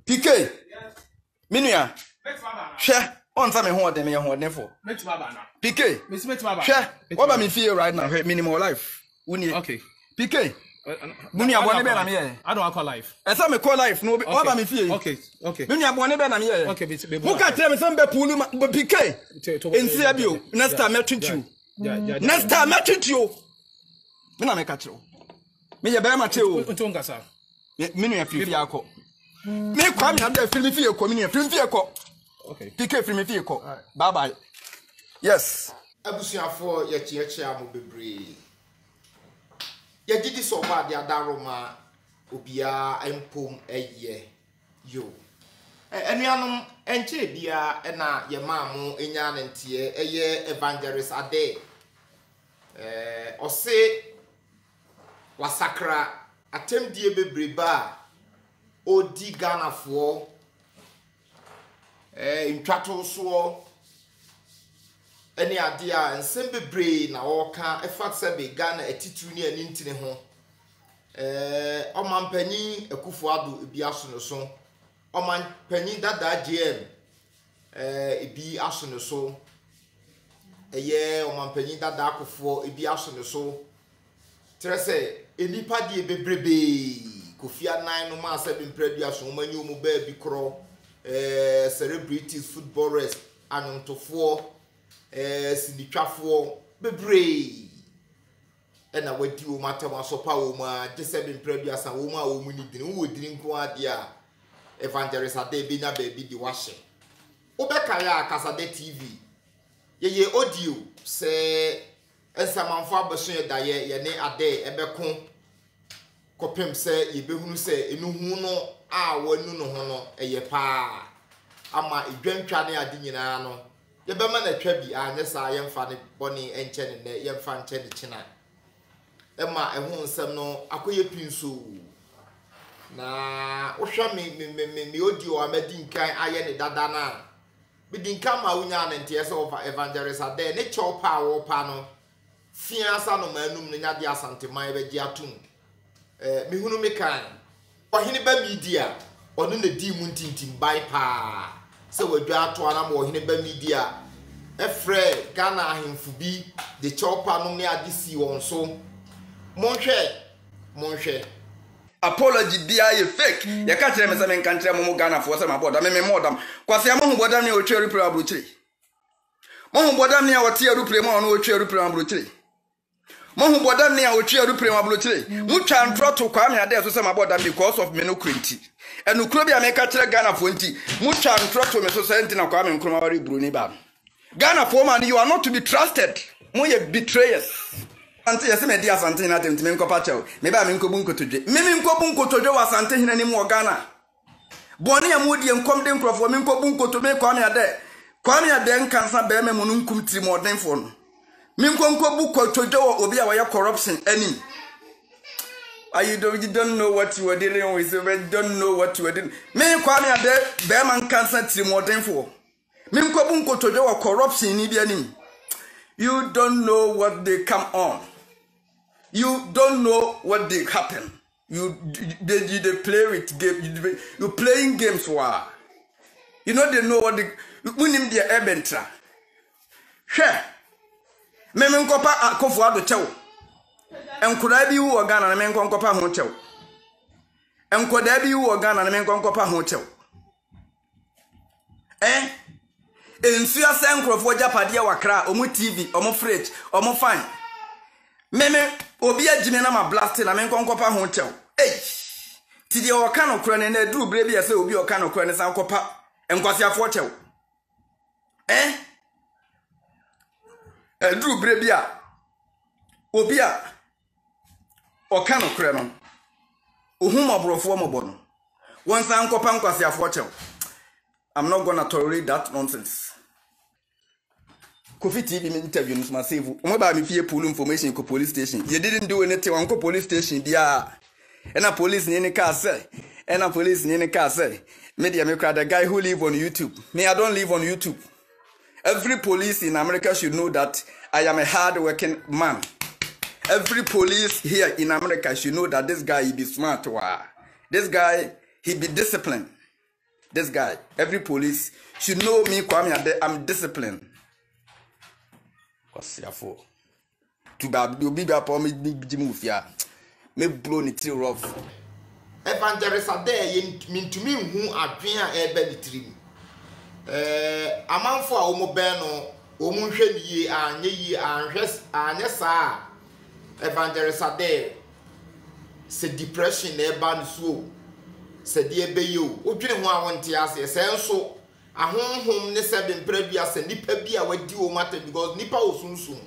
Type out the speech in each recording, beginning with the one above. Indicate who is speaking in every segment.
Speaker 1: PK. Minia. Share. On time me hold them here hold them for. PK. Share. What about me feel right now? Minimal life. Okay. PK. Munia bone be na me here. I don't call life. Esa me call life. No. What about me feel? Okay. Munia bone be na me here. Okay. Who can tell me some be pull PK? Ensi abio. Next time me treat you. Next time me treat you. Me na me catch you. Me ye be ma che o. Ntonga sa. Me no ya fi akọ. Me kwa me anda fi fi akọ me no fi akọ. Okay. PK fi me fi akọ. Bye bye. Yes.
Speaker 2: Abusuafo ye chieche amo bebre. Ye didi so ba dia daroma obia empom eye yo. Enuanom enche bia na ye maamu enya ntie eye evangelist ade. Ose wasakra atemdie bebreba odi Ghanafoɔ ntwato so ene ade a nsem bebre na wɔka efa sebe Ghana atitu ne ani ntine ho ɔmanpanyi Akufo-Addo ebi aso no so ɔmanpanyi Dada GM ebi aso no so ɔmanpanyi Dada Akufo ebi aso no so trese enipa die bebrebe Kofi Annan no ma se bi mpradua so manyi omu ba bi kro celebrities footballers anontofo sinitwafo bebre ena wadi o matam asopa o ma gese bi mpradua san o ma o mu ni din wo din nko ade a evangelist ade bi na ba bi di wahye obeka ya Kasade TV ye audio se ensamanfo abaso ye daye ye ne ade ebeko kopem se yebehunu se enuhu no a wanu no ho no eye pa ama edwantwa ne ade nyina no yebema na twa bi anye sa yemfa ne boni enche ne yemfa nche ne china ema ehu nsem no akoye pinso na wohwa me audio amadi nkan aye ne dada na bidi nkan ma wonya ne ntie se over evangelist ade ne chopa wo pa no fiansa no manum ne nyade asanteman be gi atum mihunu mekan ohini ba media onu na di mu ntintim bai pa se wadwa ato ana mo ohini ba media efre Ghana ahemfu bi de chopa no ne ade si won so monhwe
Speaker 1: apology bia ye fake ye ka kire me se men kan kire mo Ghana fo se maboda me modam kwase am hu bodam ne o twa rupre abrochiri mo hu bodam ne a wote rupre mo no o twa rupre abrochiri mo hu bodam ne a o twa rupre abrochiri mu twa ntroto kwa me ade so se maboda because of me no kwenti enukro bia me ka kire Ghana fo nti mu twa ntroto me so senti na kwa me nkroma wari bruni ba Ghana fo man, you are not to be trusted. Mo ye betrayers. Ante yesi me dia asante na tem me nkopa chew me ba me nkobu nkotodwe me nkobu nkotodwe wa asante hina ni mo Ghana boni ya mudi enkom de nkrofo me nkobu nkotodwe kwa me ade nkansa be me mu nkum tiri modern fo no me nkobu nkotodwe wo obi a wa corruption ani you don't know what you are dealing with, you don't know what you are doing. Me kwa me ade be man nkansa tiri modern fo me nkobu nkotodwe wo corruption ni bia ni. You don't know what they come on. You don't know what they happen. They play with game. You playing games why? You know they know what they win their ebentra. Share. Me nkopa Akufo-Addo chew. Enkoda bi wo Ghana na me nkopa ho chew. Enkoda bi wo Ghana na me nkopa ho chew. Ensuya senkrofo japade wakra omu TV omu fridge omu fan meme obi agime na ma blast na me nkonkopa ho chew ti de oka no kura ne na duru bre bia se obi oka no kura ne san kopa enkwase afo chew duru bre bia obi a oka no kura no ohum obrofo mo bono won san kopa enkwase afo chew. I'm not gonna tolerate that nonsense. Kofi TV interview no save. Omo ba me fie pull information ko police station. You didn't do anything on ko police station dia. And a police ni car say. And a police ni car say. Media me the guy who live on YouTube. Me I don't live on YouTube. Every police in America should know that I am a hard working man. Every police here in America should know that this guy, he be smart. Wow. This guy, he be disciplined. This guy, every police should know me, Kwame Ade, I'm disciplined. What's your for? To be upon me, big move, yeah. Me blow it too rough.
Speaker 2: Evangelist Ade, mean to me who are being a belly trim. A man for Omobeno, Omunche ye, and ye, and yes, sir. Evangelist Ade said depression ban so said dear Bayo, who didn't want to ask a sense so a home ne previous and Nipper be a way do matter because Nipper was soon.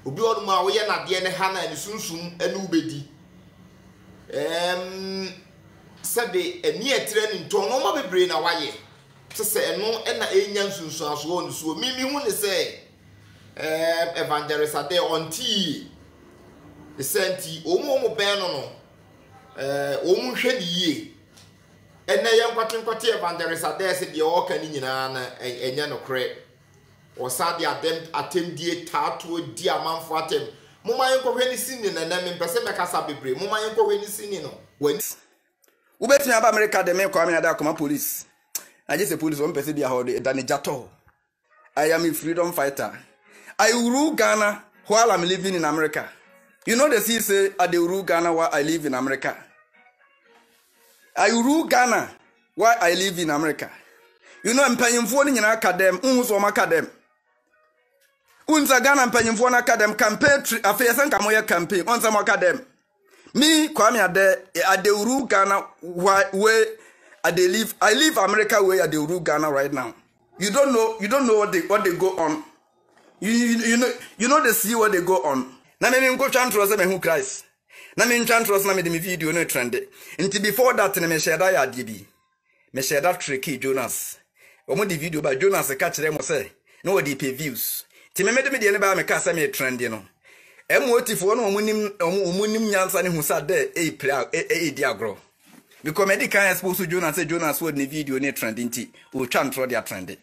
Speaker 2: Ubi on my way and at the end Hannah and soon and Ubedi. Said a near training to no brain away. To say no and a young soon so Mimi won't say Evangelist Ade on tea. The senti omo beno no omu hwe ye ena yam kwatenkwate Evangelist Ade se de o kan nyina na enya no kre o sa de atemdie tato di amanfo atem moma yenkwohwe ni sini na na mempese mekasa bebre moma yenkwohwe ni sini no wani
Speaker 1: ubetimi aba America de me Kwame Ade akoma police I just say police one person be hold Danny Jato. I am a freedom fighter. I rule Ghana while I'm living in America. You know the say I rule Ghana while I live in America. I rule Ghana while I live in America. You know I'm paying for in academ, unso academ. Unza Ghana paying for academ campaign affairs and Kamoya campaign on some academ. Me Kwame Ade I rule Ghana where I live America where I rule Ghana right now. You don't know what they go on. You know they see what they go on. Na me go chantros me who Christ. Na me chantros na me the video no trend. Until before that na me share that ya DB. Me share that tricky Jonas. Omo the video by Jonas catch them say no DP views. Ti me de ne ba me ka say me trend no. Emotifo no omunim nyansa ne hu sa de di agro. Because me can expose to Jonas would the video ne trend nti o chantro dia trend.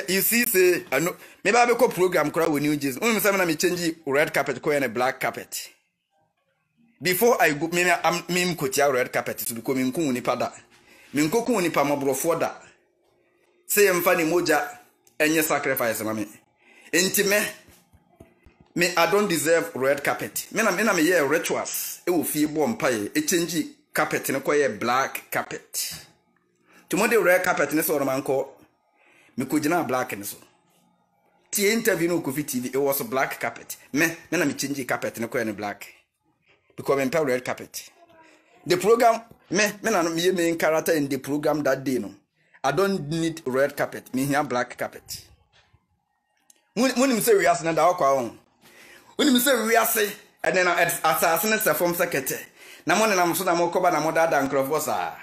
Speaker 1: You see, say, I know, maybe I will program crowd with New Jersey. Only time I change red carpet, go and black carpet. Before I go, maybe I'm kotia red carpet to become in Kuni Pada. Minko ni Pamabro for that. Say, I'm funny moja and your sacrifice, mammy. Intime, me, I don't deserve red carpet. Men, I'm a year rituals. It will feel bomb pie, a change carpet in a quiet black carpet. Tomorrow, red carpet in a sort of man called. Me kujina black and so. Ti interview no Kofi TV, it was a black carpet. Me na me change carpet na ko black. Because me red carpet. The program me na me main character in the program that day no. I don't need red carpet. Me here black carpet. When me say we ask na da kwa on. When me say we ask and then assassin se form secretary. Na mo na so na mo koba na mo da nkrofo sa.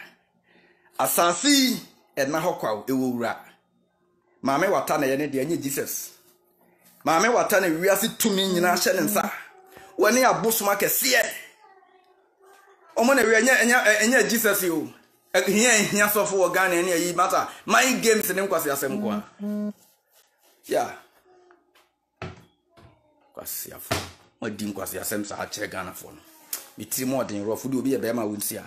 Speaker 1: Asasi e na hokwa e wo wura. Mame wata na yene de anye Jesus. Mame wata na wiase tumi nyina hye ne nsa. Woni abosoma kese. Omo na wi anya Jesus yo. Hia sofo wo Ghana na yi mata. My games ne nkwase asem kwa. Yeah. Kwase afo. Odi nkwase asem sa akire Ghana fo no. Biti mo den rofu de obi ye be ma wonsia.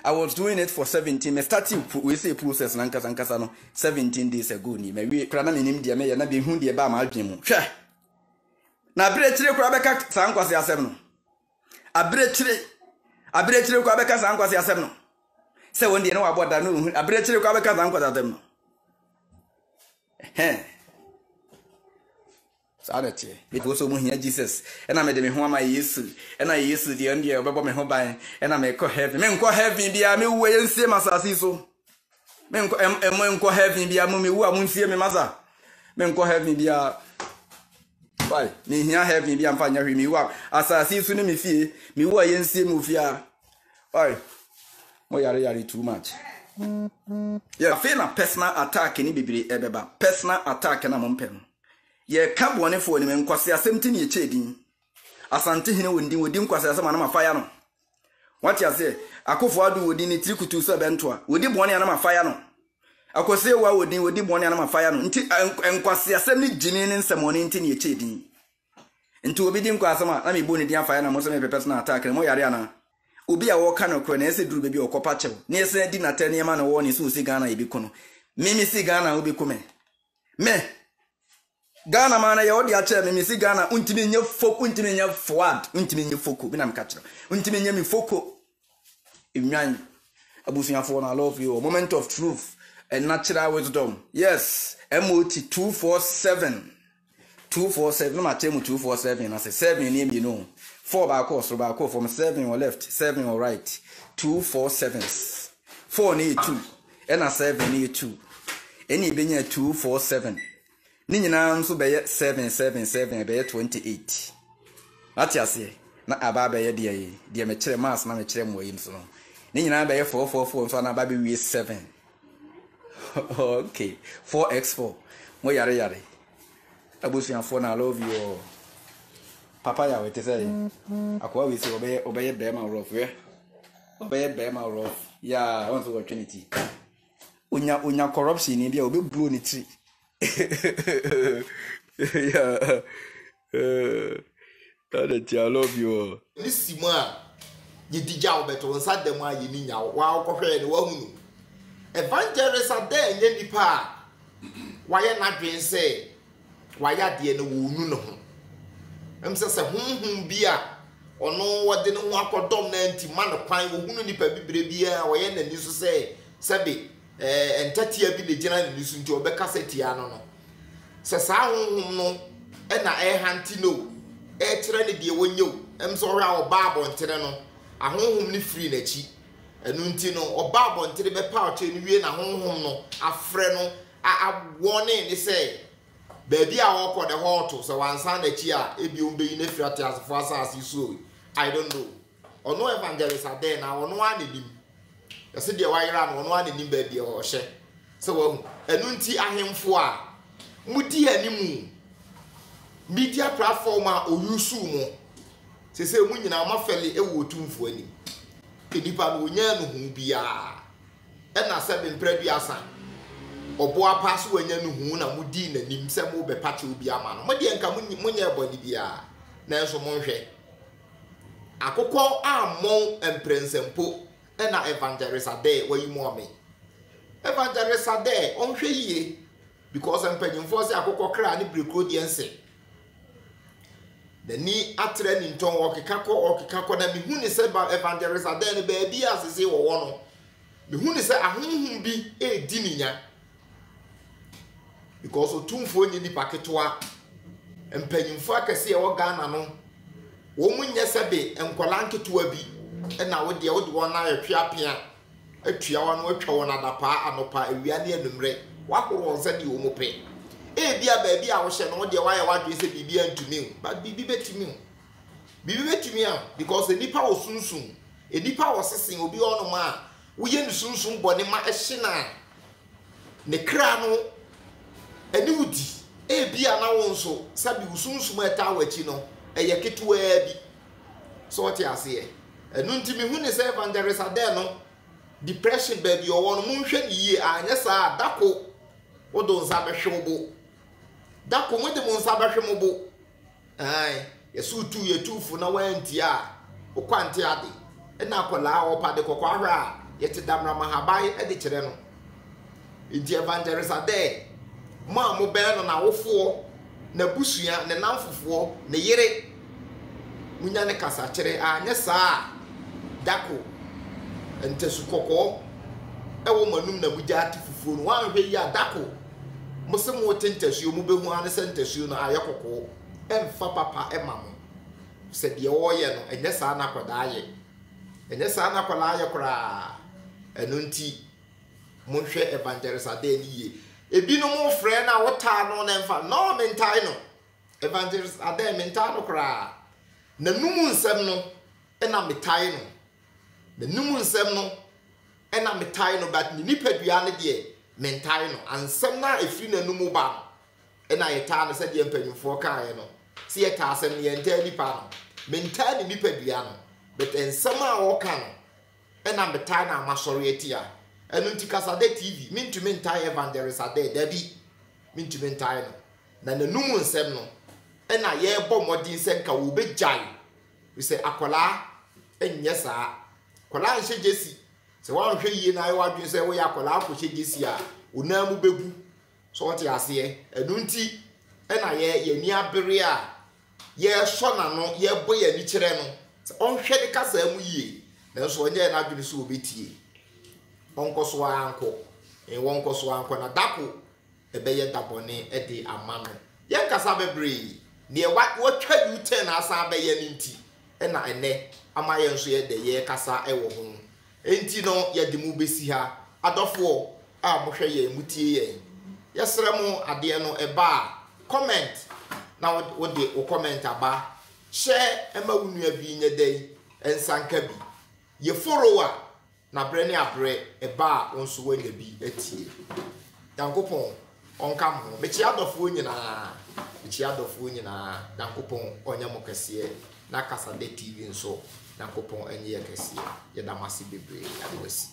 Speaker 1: I was doing it for 17. Me starting we say process na nkasa no 17 days ago ni. Me we kra na menim dia me ye na be hu dia ba ma adwen mu. Hwe. Na abirechire kra beka san kwase asem no. Abirechire kra beka san kwase asem no. Se won dia na wa boda no abirechire kra beka san kwase asem no. Sadati it was so mu hia Jesus ena me de me ho ama Yesu ena Yesu de ndia obebo me ho ban ena me ko heaven me nko heaven bia me wo yensie masasi so me nko heaven bia me wo amunsie me masa me nko heaven bia bye me hia heaven bia mfa nya hwe me wo asasi so ne me fie me wo yensie me ofia bye mo yare too much. Yeah, feel na personal attack ni bibiri ebeba personal attack na mo mpem. Ye kabone fo ni menkwase asem tin ye chedin asante hene wodi nkwase asem na mafaya no wati ase akofo adu wodi ni trikutu so bentoa wodi bone na mafaya no akose wa wodi bone na mafaya no nti enkwase asem ni jini ni nsem oni tin ye chedin nti obi di nkwa asama na me bo ne di afa ya na mo se me personal attack mo yare ana obi a wo ka no kro na ese duru bebi okopa chew na ese di na tane ma na wo ni so si Ghana ibi kono mimi si Ghana obi ko me Ghana mana ya odi ache mimi si Ghana untimi nye foko untimi nye forward untimi nye foko bi na me ka kire untimi nye mi foko imwan abusuafo na love you moment of truth and natural wisdom yes MOT 247 no ma tell 247 na say 7 ni me no 4 back from 7 or left 7 or right 247s 4 ni 2 and 7 ni 2 any benya 247 ni nyina nso be 777 be 28 ati ase na aba be ye de me kire mass na me kire mo yi nso no ni nyina be 444 nso na aba be 7 okay 4x4 mo yare abusuafo na love you papa ya wete say akwa we say obeye brema rough obeye brema rough ya on so trinity unya corruption ni bia obe blow ni tree yeah that I love you
Speaker 2: lisimo a yedija obeto nsa dem a yeni nya wa okwohwe ni wa hunu evangelist ade nye nipa waye na dwen say waya de no wonu no ho emse se honhom bia ono wode no ho akodom na anti ma no kwan wo hunu nipa bibire bia waye na ni so say sebe entatia bi le gina ni so nti obeka setia no se sa honhom no na hanti no kire ne de wonyew emse ora oba abontere no ahonhom ni free na chi enu nti no oba abontere be pa oche ni wie na honhom no afre no warning ni say baby a woko the hoto so wansan na chi a ebi ombe yi na fiate asfo asase so I don't know ono evangelist ade na ono anenim yase de wayira na ono anenim baby o hye so wo enu nti ahemfo a mudi animu media platform a oyusu mo sese mu nyina mafeli ewo otumfo ani edipa no onya no hu bia na sebe mpredua san obo apaso wanya no hu na mudi nanim se mo be pache obi ama no mode enka munye boni bia na enso monhwe akokọ amon emprensempo na evangelist ade wayimu ame evangelist ade onhwe yie because empanyimfo se akokọ kra ni brekodiense the ni atre ni nton okikako na mihu ni se ba evangelist ade ni ba bia asese wo no mihu ni se ahunhun bi di ninya because otumfo ni paketoa empanyimfo akese e wo Ghana no wo munye sebe enkola nketoa bi na wo de wona atwa pia atwa wo no atwa wo na dapa anopa awia ne anumre wakoro nsa di wo mo pe bia ba bia wo hye no wo de wa ya wadwe se bibia ntumi but bibi betumi because enipa wo sunsun enipa wo sesen obi ono ma wo ye nsunsun bone ma ehye na ne kra no eni wudi bia na wo nso sabi usunsum eta wachi no eye ketewa bi so what ya say enu ntimi hu ne say evangelist ade no depression baby o won mu hwe ni yie anya sa dako wodo nsa behwebo dako mo de mo nsa behwemo ai yesu tu ye tufu na wanti a okwante ade na akola opa de kokwa hwa yete damra mahabai de kire no ndi evangelist ade ma mo be no na wofo na busua ne namfofo ne yere munya ne kasa kire anya sa dako entesu kokko ewo manum na buja atifufuo no wan hwe ya dako musem wo tentesuo mu behu ane sentesuo no aye kokko emfa papa emamo se de wo ye no enye sa na kwada ye enye sa na kwala ye kora enu nti mo hwe evangelist ade ni ye ebi no mo frɛ na wota no na emfa no mentai no evangelist ade mentai no kora na numu nsɛm no na metai no na numu nsɛm no na metai no but ni nipadua ne de mentai no ansɛm na efiri na numu ba no na yeta no sɛ de mpanyimfo kae no se yeta asɛm ne yenta nipa no mentai ni nipadua no but ensɛm a wɔka no na metai na amasɔre atia enu nti kasade TV mintumi ntai evangelist ade dabi mintumi ntai no na numu nsɛm no na ye bɔ modin se nka wo be jai we say akola enye saa kola nhye jesi se wan hwɛ yie na ye wadwen se wo ya akola akohye jesi a onamu begu so what ya se enu nti na ye ni abere a ye so na no ye bɔ ya ni kyerɛ no se onhwɛ de kasa mu yie na so onye na adwene so obetie onko so anko wonko so anko na dako ebeye dabone de amano ye nkasa bebre ne watwa U10 asa abeye ni nti na ene ama ye nso ye de ye kasa ewo ho enti no ye de mu besi ha adofo a mo hwe ye mutie ye yesere mu ade no eba comment na wo de wo comment aba share ema wunu abi nye dai ensanka bi ye follower na bre ne abre eba wonso wanya bi atie dankopon onka mo me chi adofo nyina dankopon onya mo kase na Kasade TV nso dankopon enye kase ye damasi bebre adwasi